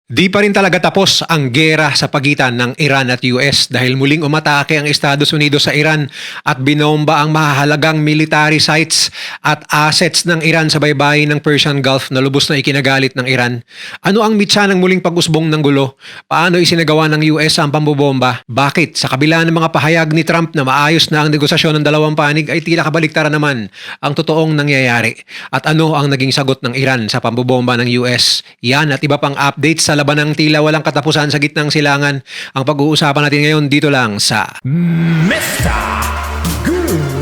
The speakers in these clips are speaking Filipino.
Di pa rin talaga tapos ang giyera sa pagitan ng Iran at US dahil muling umatake ang Estados Unidos sa Iran at binomba ang mahahalagang military sites at assets ng Iran sa baybayin ng Persian Gulf na lubos na ikinagalit ng Iran. Ano ang mitsa ng muling pag-usbong ng gulo? Paano isinagawa ng US ang pambobomba? Bakit sa kabila ng mga pahayag ni Trump na maayos na ang negosasyon ng dalawang panig ay tila kabaliktaran naman ang totoong nangyayari? At ano ang naging sagot ng Iran sa pambobomba ng US? Yan at iba pang updates sa laban ng tila walang katapusan sa gitnang silangan ang pag-uusapan natin ngayon dito lang sa Mr. Goodbye.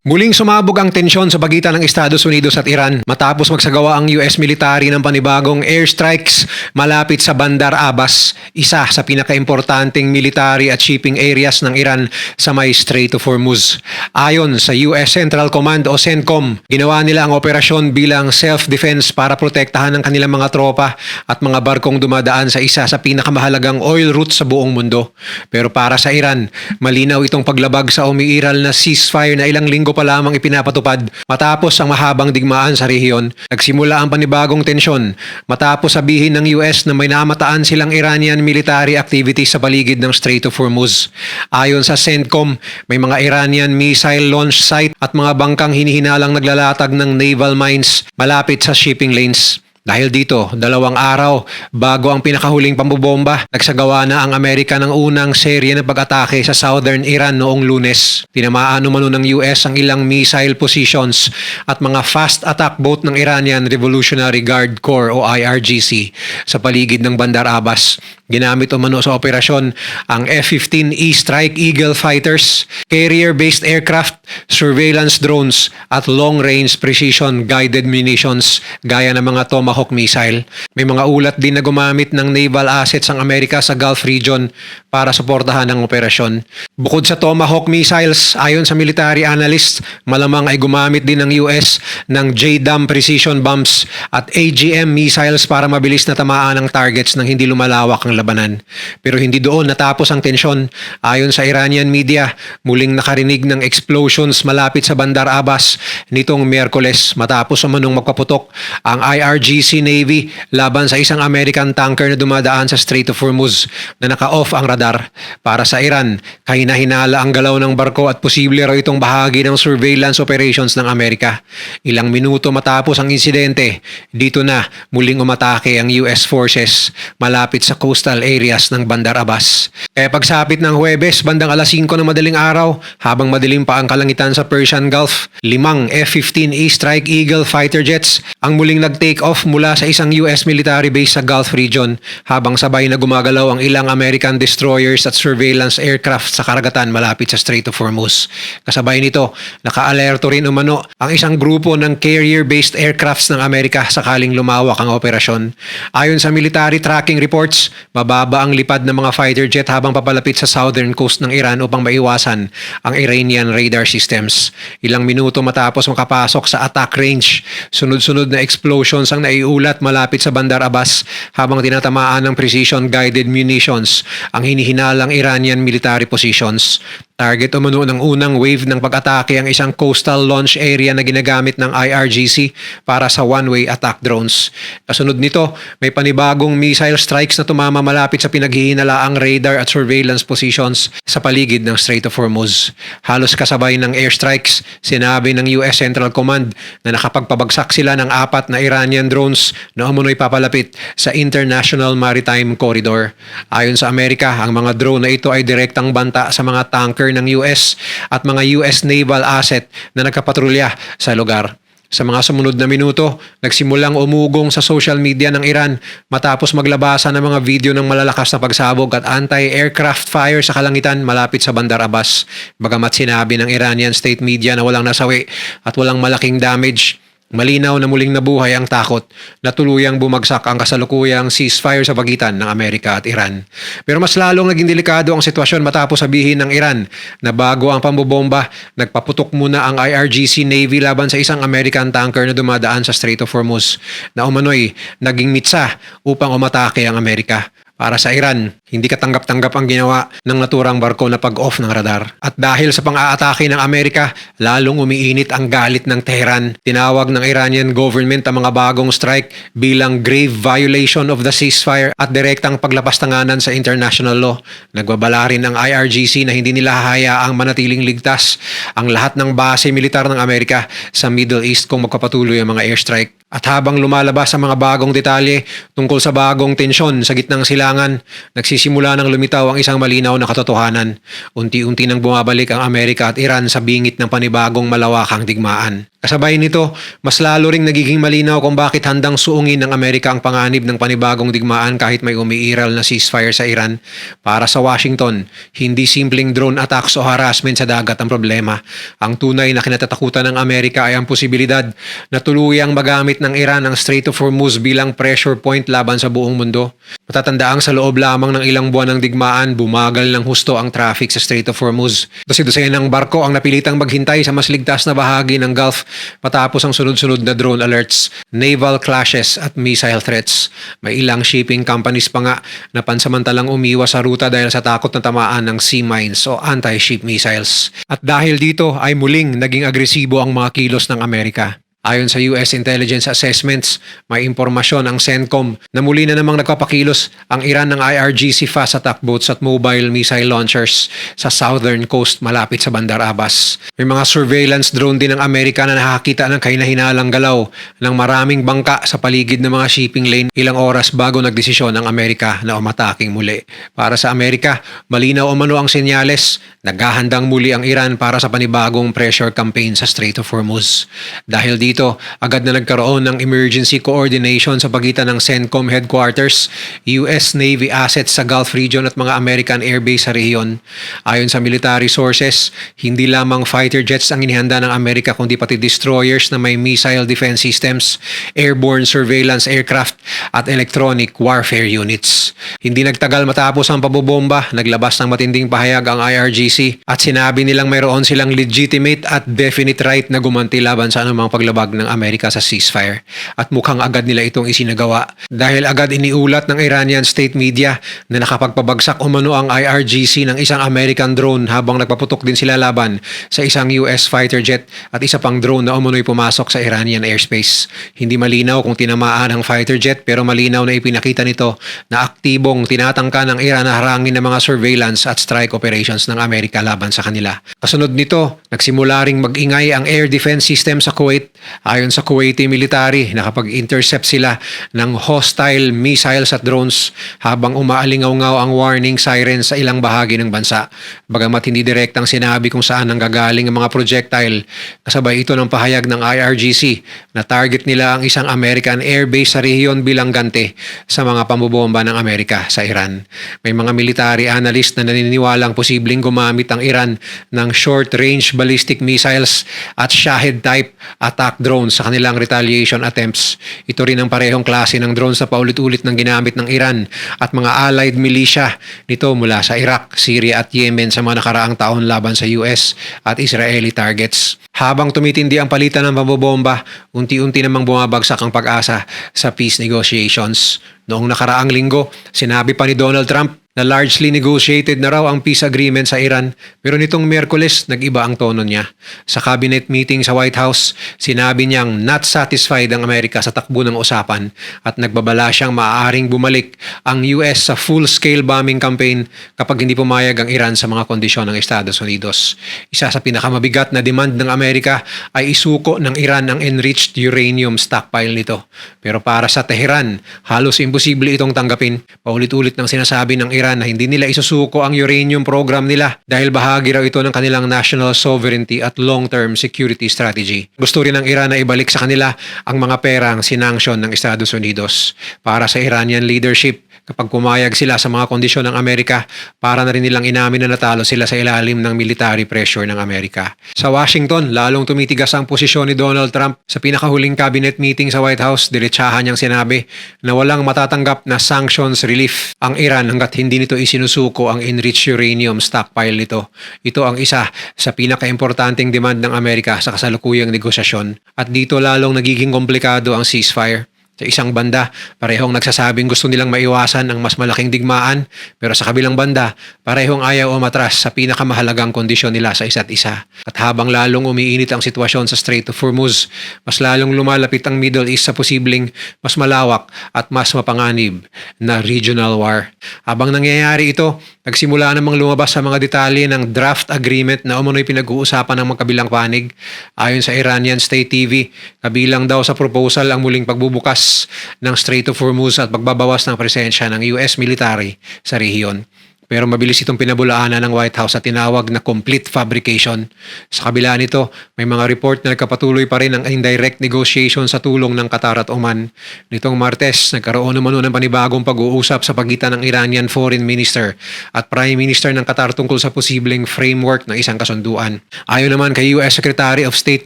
muling sumabog ang tensyon sa pagitan ng Estados Unidos at Iran matapos magsagawa ang US military ng panibagong airstrikes malapit sa Bandar Abbas, isa sa pinakaimportanteng military at shipping areas ng Iran sa may Strait of Hormuz. Ayon sa US Central Command o CENTCOM, ginawa nila ang operasyon bilang self-defense para protektahan ang kanilang mga tropa at mga barkong dumadaan sa isa sa pinakamahalagang oil route sa buong mundo. Pero para sa Iran, malinaw itong paglabag sa umiiral na ceasefire na ilang linggo pa lamang ipinapatupad matapos ang mahabang digmaan sa rehiyon. Nagsimula ang panibagong tensyon matapos sabihin ng US na may namataan silang Iranian military activities sa paligid ng Strait of Hormuz. Ayon sa CENTCOM, may mga Iranian missile launch site at mga bangkang hinihinalang naglalatag ng naval mines malapit sa shipping lanes. Dahil dito, 2 araw bago ang pinakahuling pambobomba, nagsagawa na ang Amerika ng unang serye ng pag-atake sa southern Iran noong Lunes. Tinamaan umano ng US ang ilang missile positions at mga fast attack boat ng Iranian Revolutionary Guard Corps o IRGC sa paligid ng Bandar Abbas. Ginamit umano sa operasyon ang F-15E Strike Eagle fighters, carrier-based aircraft, surveillance drones at long-range precision-guided munitions gaya ng mga Tomahawk missile. May mga ulat din na gumamit ng naval assets ang Amerika sa Gulf region para suportahan ang operasyon. Bukod sa Tomahawk missiles, ayon sa military analysts, malamang ay gumamit din ng US ng JDAM precision bombs at AGM missiles para mabilis na tamaan ang targets nang hindi lumalawak ang labanan. Pero hindi doon natapos ang tensyon. Ayon sa Iranian media, muling nakarinig ng explosions malapit sa Bandar Abbas nitong Miyerkules matapos umanong magpaputok ang IRGC Navy laban sa isang American tanker na dumadaan sa Strait of Hormuz na naka-off ang radar. Para sa Iran, kahina-hinala ang galaw ng barko at posible raw itong bahagi ng surveillance operations ng Amerika. Ilang minuto matapos ang insidente, dito na muling umatake ang US forces malapit sa coastal areas ng Bandar Abbas. Kaya pagsapit ng Huwebes, bandang 5:00 ng madaling araw, habang madilim pa ang kalangitan sa Persian Gulf, 5 F-15E Strike Eagle fighter jets ang muling nag-take off mula sa isang US military base sa Gulf region habang sabay na gumagalaw ang ilang American destroyers at surveillance aircraft sa karagatan malapit sa Strait of Hormuz. Kasabay nito, naka-alerto rin umano ang isang grupo ng carrier-based aircrafts ng Amerika sakaling lumawak ang operasyon. Ayon sa military tracking reports, mababa ang lipad ng mga fighter jet habang papalapit sa southern coast ng Iran upang maiwasan ang Iranian radar systems. Ilang minuto matapos makapasok sa attack range, sunod-sunod na explosions ang naiulat malapit sa Bandar Abbas habang tinatamaan ng precision-guided munitions ang hinihinalang Iranian military positions. Target umano ng unang wave ng pag-atake ang isang coastal launch area na ginagamit ng IRGC para sa one-way attack drones. Kasunod nito, may panibagong missile strikes na tumama malapit sa pinaghihinalaang radar at surveillance positions sa paligid ng Strait of Hormuz. Halos kasabay ng airstrikes, sinabi ng US Central Command na nakapagpabagsak sila ng 4 na Iranian drones na umunoy papalapit sa International Maritime Corridor. Ayon sa Amerika, ang mga drone na ito ay direktang banta sa mga tanker ng US at mga US naval asset na nagkapatrolya sa lugar. Sa mga sumunod na minuto, nagsimulang umugong sa social media ng Iran matapos maglabasan ng mga video ng malalakas na pagsabog at anti-aircraft fire sa kalangitan malapit sa Bandar Abbas. Bagamat sinabi ng Iranian state media na walang nasawi at walang malaking damage, malinaw na muling nabuhay ang takot na tuluyang bumagsak ang kasalukuyang ceasefire sa pagitan ng Amerika at Iran. Pero mas lalong naging delikado ang sitwasyon matapos sabihin ng Iran na bago ang pambobomba, nagpaputok muna ang IRGC Navy laban sa isang American tanker na dumadaan sa Strait of Hormuz na umano'y naging mitsa upang umatake ang Amerika. Para sa Iran, hindi katanggap-tanggap ang ginawa ng naturang barko na pag-off ng radar. At dahil sa pang-aatake ng Amerika, lalong umiinit ang galit ng Tehran. Tinawag ng Iranian government ang mga bagong strike bilang grave violation of the ceasefire at direktang paglapastanganan sa international law. Nagbabala rin ang IRGC na hindi nila hahayaang manatiling ligtas ang lahat ng base militar ng Amerika sa Middle East kung magpapatuloy ang mga airstrike. At habang lumalabas ang mga bagong detalye tungkol sa bagong tensyon sa gitnang silangan, nagsisimula ng lumitaw ang isang malinaw na katotohanan. Unti-unti nang bumabalik ang Amerika at Iran sa bingit ng panibagong malawakang digmaan. Kasabay nito, mas lalo ring nagiging malinaw kung bakit handang suungin ng Amerika ang panganib ng panibagong digmaan kahit may umiiral na ceasefire sa Iran. Para sa Washington, hindi simpleng drone attacks o harassment sa dagat ang problema. Ang tunay na kinatatakutan ng Amerika ay ang posibilidad na tuluyang magamit ng Iran ang Strait of Hormuz bilang pressure point laban sa buong mundo. Matatandaang sa loob lamang ng ilang buwan ng digmaan, bumagal ng husto ang traffic sa Strait of Hormuz. Dose-dosenang barko ang napilitang maghintay sa mas ligtas na bahagi ng Gulf matapos ang sunod-sunod na drone alerts, naval clashes at missile threats. May ilang shipping companies pa nga na pansamantalang umiwas sa ruta dahil sa takot na tamaan ng sea mines o anti-ship missiles. At dahil dito ay muling naging agresibo ang mga kilos ng Amerika. Ayon sa US Intelligence Assessments, may impormasyon ang CENTCOM na muli na namang nagpapakilos ang Iran ng IRGC fast attack boats at mobile missile launchers sa southern coast malapit sa Bandar Abbas. May mga surveillance drone din ng Amerika na nakakita ng kahinahinalang galaw ng maraming bangka sa paligid ng mga shipping lane ilang oras bago nagdesisyon ang Amerika na umataking muli. Para sa Amerika, malinaw umano ang senyales, naghahandang muli ang Iran para sa panibagong pressure campaign sa Strait of Hormuz. Dahil dito, agad na nagkaroon ng emergency coordination sa pagitan ng CENTCOM headquarters, US Navy assets sa Gulf region at mga American airbase sa rehiyon. Ayon sa military sources, hindi lamang fighter jets ang inihanda ng Amerika kundi pati destroyers na may missile defense systems, airborne surveillance aircraft at electronic warfare units. Hindi nagtagal matapos ang pabobomba, naglabas ng matinding pahayag ang IRGC at sinabi nilang mayroon silang legitimate at definite right na gumanti laban sa anumang paglabag ng Amerika sa ceasefire. At mukhang agad nila itong isinagawa dahil agad iniulat ng Iranian state media na nakapagpabagsak umano ang IRGC ng isang American drone habang nagpaputok din sila laban sa isang US fighter jet at isa pang drone na umunoy pumasok sa Iranian airspace. Hindi malinaw kung tinamaan ang fighter jet pero malinaw na ipinakita nito na aktibong tinatangka ng Iran na harangin ng mga surveillance at strike operations ng Amerika laban sa kanila. Kasunod nito, nagsimula ring mag-ingay ang air defense system sa Kuwait. Ayon sa Kuwaiti military, nakapag-intercept sila ng hostile missiles at drones habang umaalingaw-ngaw ang warning siren sa ilang bahagi ng bansa. Bagamat hindi direktang sinabi kung saan nanggagaling ang mga projectile, kasabay ito ng pahayag ng IRGC na target nila ang isang American airbase sa rehiyon bilang ganti sa mga pambobomba ng Amerika sa Iran. May mga military analyst na naniniwalang posibleng gumamit ang Iran ng short-range ballistic missiles at Shahed-type attack drones sa kanilang retaliation attempts. Ito rin ang parehong klase ng drones na paulit-ulit ng ginamit ng Iran at mga allied militia nito mula sa Iraq, Syria at Yemen sa mga nakaraang taon laban sa US at Israeli targets. Habang tumitindi ang palitan ng pambobomba, unti-unti namang bumabagsak ang pag-asa sa peace negotiations. Noong nakaraang linggo, sinabi pa ni Donald Trump na largely negotiated na raw ang peace agreement sa Iran pero nitong Miyerkules nag-iba ang tono niya. Sa cabinet meeting sa White House, sinabi niyang not satisfied ang Amerika sa takbo ng usapan at nagbabala siyang maaaring bumalik ang US sa full-scale bombing campaign kapag hindi pumayag ang Iran sa mga kondisyon ng Estados Unidos. Isa sa pinakamabigat na demand ng Amerika ay isuko ng Iran ang enriched uranium stockpile nito. Pero para sa Tehran, halos imposible itong tanggapin. Paulit-ulit ng sinasabi ng Iran na hindi nila isusuko ang uranium program nila dahil bahagi raw ito ng kanilang national sovereignty at long-term security strategy. Gusto rin ng Iran na ibalik sa kanila ang mga perang sinanksyon ng Estados Unidos. Para sa Iranian leadership, kapag pumayag sila sa mga kondisyon ng Amerika, para na rin nilang inamin na natalo sila sa ilalim ng military pressure ng Amerika. Sa Washington, lalong tumitigas ang posisyon ni Donald Trump. Sa pinakahuling cabinet meeting sa White House, diretsahan niyang sinabi na walang matatanggap na sanctions relief ang Iran hanggat hindi nito isinusuko ang enriched uranium stockpile nito. Ito ang isa sa pinaka-importanting demand ng Amerika sa kasalukuyang negosasyon at dito lalong nagiging komplikado ang ceasefire. Sa isang banda, parehong nagsasabing gusto nilang maiwasan ang mas malaking digmaan, pero sa kabilang banda, parehong ayaw umatras sa pinakamahalagang kondisyon nila sa isa't isa. At habang lalong umiinit ang sitwasyon sa Strait of Hormuz, mas lalong lumalapit ang Middle East sa posibleng mas malawak at mas mapanganib na regional war. Habang nangyayari ito, nagsimula namang lumabas sa mga detalye ng draft agreement na umunoy pinag-uusapan ng magkabilang panig. Ayon sa Iranian State TV, kabilang daw sa proposal ang muling pagbubukas ng Strait of Hormuz at pagbabawas ng presensya ng US military sa rehiyon. Pero mabilis itong pinabulaanan ng White House at tinawag na complete fabrication. Sa kabila nito, may mga report na nagkapatuloy pa rin ang indirect negotiation sa tulong ng Qatar at Oman. Nitong Martes, nagkaroon naman ng panibagong pag-uusap sa pagitan ng Iranian Foreign Minister at Prime Minister ng Qatar tungkol sa posibleng framework ng isang kasunduan. Ayon naman kay US Secretary of State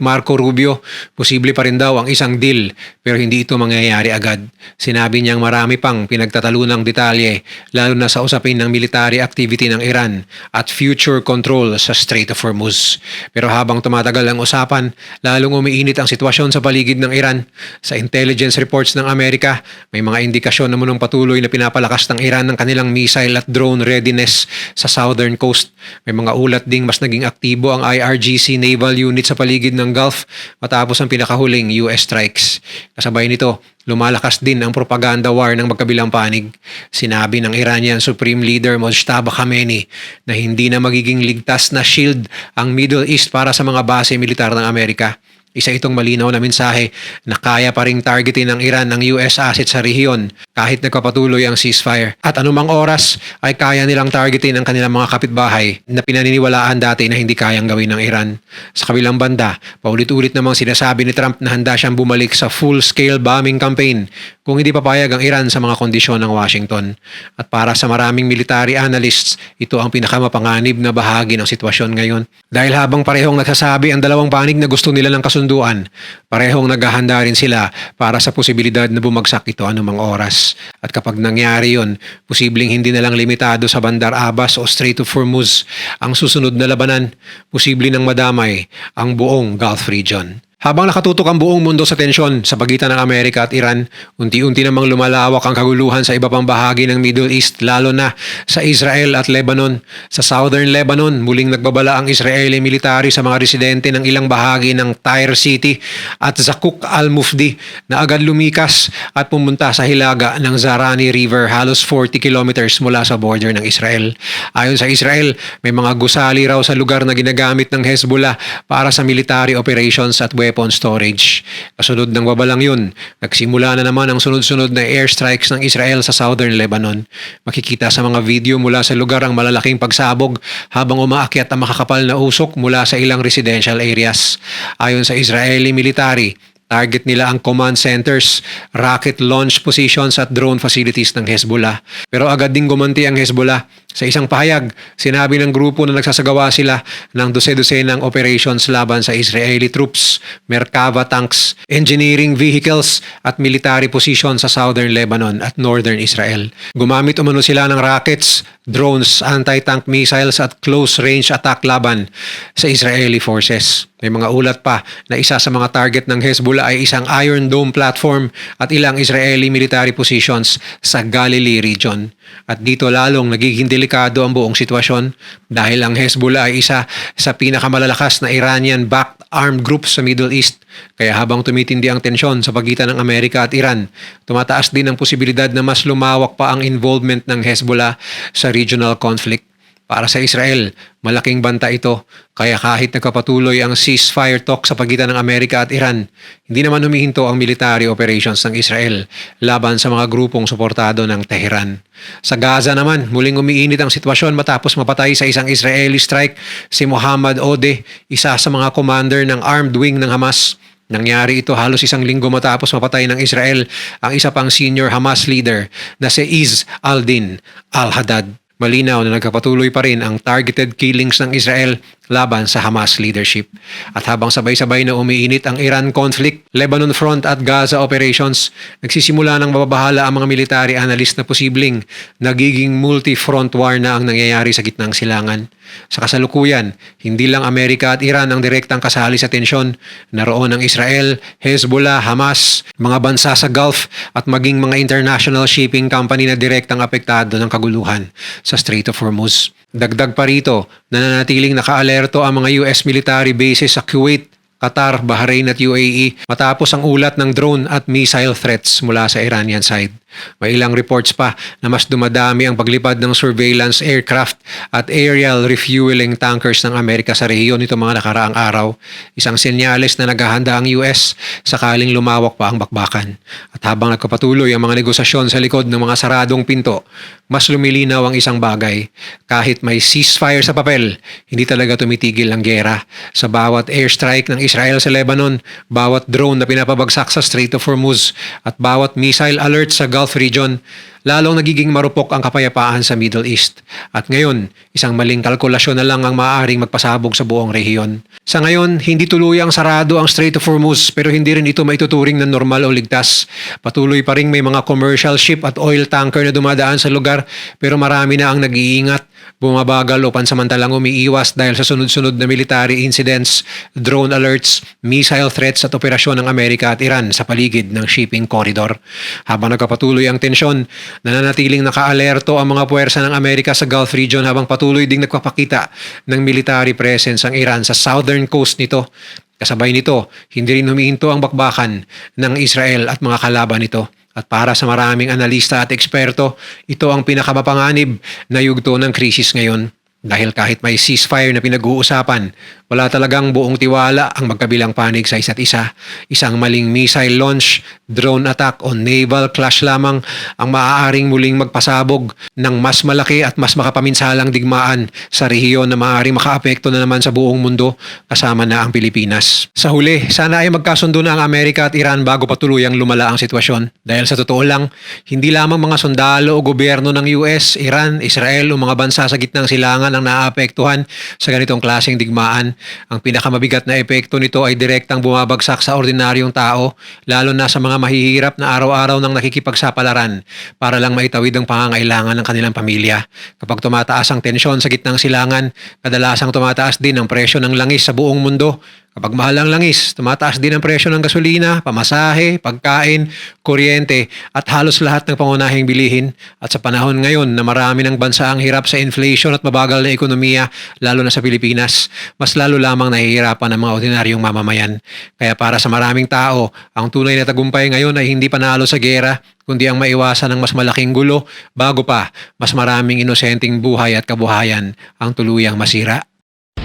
Marco Rubio, posible pa rin daw ang isang deal pero hindi ito mangyayari agad. Sinabi niyang marami pang pinagtatalunang detalye lalo na sa usapin ng military activity ng Iran at future control sa Strait of Hormuz. Pero habang tumatagal ang usapan, lalong umiinit ang sitwasyon sa paligid ng Iran. Sa intelligence reports ng Amerika, may mga indikasyon na munong patuloy na pinapalakas ng Iran ng kanilang missile at drone readiness sa southern coast. May mga ulat ding mas naging aktibo ang IRGC naval unit sa paligid ng Gulf matapos ang pinakahuling US strikes. Kasabay nito, lumalakas din ang propaganda war ng magkabilang panig. Sinabi ng Iranian Supreme Leader Mojtaba Khamenei na hindi na magiging ligtas na shield ang Middle East para sa mga base militar ng Amerika. Isa itong malinaw na mensahe na kaya pa ring targetin ng Iran ang US assets sa rehiyon kahit nagpapatuloy ang ceasefire. At anumang oras ay kaya nilang targetin ang kanilang mga kapitbahay na pinaniniwalaan dati na hindi kayang gawin ng Iran. Sa kabilang banda, paulit-ulit namang sinasabi ni Trump na handa siyang bumalik sa full-scale bombing campaign kung hindi papayag ang Iran sa mga kondisyon ng Washington. At para sa maraming military analysts, ito ang pinakamapanganib na bahagi ng sitwasyon ngayon. Dahil habang parehong nagsasabi ang dalawang panig na gusto nila ng kasunduan, parehong naghahanda rin sila para sa posibilidad na bumagsak ito anumang oras. At kapag nangyari yon, posibleng hindi na lang limitado sa Bandar Abbas o Strait of Hormuz ang susunod na labanan, posible nang madamay ang buong Gulf region. Habang nakatutok ang buong mundo sa tensyon sa pagitan ng Amerika at Iran, unti-unti namang lumalawak ang kaguluhan sa iba pang bahagi ng Middle East, lalo na sa Israel at Lebanon. Sa Southern Lebanon, muling nagbabala ang Israeli military sa mga residente ng ilang bahagi ng Tyre City at Zakuk al-Mufdi na agad lumikas at pumunta sa hilaga ng Zarani River halos 40 kilometers mula sa border ng Israel. Ayon sa Israel, may mga gusali raw sa lugar na ginagamit ng Hezbollah para sa military operations at weapon storage. Kasunod ng babalang yun, nagsimula na naman ang sunod-sunod na airstrikes ng Israel sa Southern Lebanon. Makikita sa mga video mula sa lugar ang malalaking pagsabog habang umaakyat ang makakapal na usok mula sa ilang residential areas. Ayon sa Israeli military, target nila ang command centers, rocket launch positions at drone facilities ng Hezbollah. Pero agad ding gumanti ang Hezbollah. Sa isang pahayag, sinabi ng grupo na nagsasagawa sila ng dose-dosenang operations laban sa Israeli troops, Merkava tanks, engineering vehicles at military positions sa southern Lebanon at northern Israel. Gumamit umano sila ng rockets, drones, anti-tank missiles at close-range attack laban sa Israeli forces. May mga ulat pa na isa sa mga target ng Hezbollah ay isang Iron Dome platform at ilang Israeli military positions sa Galilee region. At dito lalong nagiging delikado ang buong sitwasyon dahil ang Hezbollah ay isa sa pinakamalalakas na Iranian-backed armed group sa Middle East. Kaya habang tumitindi ang tensyon sa pagitan ng Amerika at Iran, tumataas din ang posibilidad na mas lumawak pa ang involvement ng Hezbollah sa regional conflict. Para sa Israel, malaking banta ito, kaya kahit nagpapatuloy ang ceasefire talk sa pagitan ng Amerika at Iran, hindi naman humihinto ang military operations ng Israel laban sa mga grupong suportado ng Tehran. Sa Gaza naman, muling umiinit ang sitwasyon matapos mapatay sa isang Israeli strike si Mohammad Odeh, isa sa mga commander ng armed wing ng Hamas. Nangyari ito halos isang linggo matapos mapatay ng Israel ang isa pang senior Hamas leader na si Izz al-Din al-Haddad. Malinaw na nagkapatuloy pa rin ang targeted killings ng Israel laban sa Hamas leadership. At habang sabay-sabay na umiinit ang Iran conflict, Lebanon front at Gaza operations, nagsisimula ng mababahala ang mga military analyst na posibleng nagiging multi-front war na ang nangyayari sa gitnang silangan. Sa kasalukuyan, hindi lang Amerika at Iran ang direktang kasali sa tensyon. Naroon ang Israel, Hezbollah, Hamas, mga bansa sa Gulf at maging mga international shipping company na direktang apektado ng kaguluhan sa Strait of Hormuz. Dagdag pa rito, nananatiling nakaalerto ang mga US military bases sa Kuwait, Qatar, Bahrain at UAE matapos ang ulat ng drone at missile threats mula sa Iranian side. May ilang reports pa na mas dumadami ang paglipad ng surveillance aircraft at aerial refueling tankers ng Amerika sa rehiyon nito mga nakaraang araw. Isang senyales na naghahanda ang US sakaling lumawak pa ang bakbakan. At habang nagpapatuloy ang mga negosasyon sa likod ng mga saradong pinto, mas lumilinaw ang isang bagay. Kahit may ceasefire sa papel, hindi talaga tumitigil ang giyera. Sa bawat airstrike ng Israel sa Lebanon, bawat drone na pinapabagsak sa Strait of Hormuz at bawat missile alert sa Gulf region, lalong nagiging marupok ang kapayapaan sa Middle East. At ngayon, isang maling kalkulasyon na lang ang maaaring magpasabog sa buong rehiyon. Sa ngayon, hindi tuluyang sarado ang Strait of Hormuz pero hindi rin ito maituturing na normal o ligtas. Patuloy pa rin may mga commercial ship at oil tanker na dumadaan sa lugar pero marami na ang nag-iingat, bumabagal o pansamantalang umiiwas dahil sa sunod-sunod na military incidents, drone alerts, missile threats at operasyon ng Amerika at Iran sa paligid ng shipping corridor. Habang nagpapatuloy ang tensyon, nananatiling nakaalerto ang mga puwersa ng Amerika sa Gulf region habang patuloy ding nagpapakita ng military presence ang Iran sa southern coast nito. Kasabay nito, hindi rin humihinto ang bakbakan ng Israel at mga kalaban nito. At para sa maraming analista at eksperto, ito ang pinakamapanganib na yugto ng krisis ngayon. Dahil kahit may ceasefire na pinag-uusapan, wala talagang buong tiwala ang magkabilang panig sa isa't isa. Isang maling missile launch, drone attack o naval clash lamang ang maaaring muling magpasabog ng mas malaki at mas makapaminsalang digmaan sa rehiyon na maaaring makaapekto na naman sa buong mundo kasama na ang Pilipinas. Sa huli, sana ay magkasundo na ang Amerika at Iran bago patuluyang lumala ang sitwasyon. Dahil sa totoo lang, hindi lamang mga sundalo o gobyerno ng US, Iran, Israel o mga bansa sa gitnang silangan ang naapektuhan sa ganitong klaseng digmaan. Ang pinakamabigat na epekto nito ay direktang bumabagsak sa ordinaryong tao, lalo na sa mga mahihirap na araw-araw nang nakikipagsapalaran para lang maitawid ang pangangailangan ng kanilang pamilya. Kapag tumataas ang tensyon sa gitnang silangan, kadalasang tumataas din ang presyo ng langis sa buong mundo. Kapag mahal ang langis, tumataas din ang presyo ng gasolina, pamasahe, pagkain, kuryente at halos lahat ng pangunahing bilihin. At sa panahon ngayon na marami ng bansa ang hirap sa inflation at mabagal na ekonomiya, lalo na sa Pilipinas, mas lalo lamang nahihirapan ang mga ordinaryong mamamayan. Kaya para sa maraming tao, ang tunay na tagumpay ngayon ay hindi panalo sa giyera, kundi ang maiwasan ng mas malaking gulo bago pa mas maraming inosenteng buhay at kabuhayan ang tuluyang masira.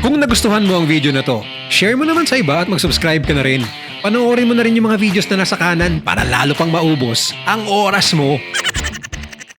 Kung nagustuhan mo ang video na to, share mo naman sa iba at mag-subscribe ka na rin. Panoorin mo na rin yung mga videos na nasa kanan para lalo pang maubos ang oras mo.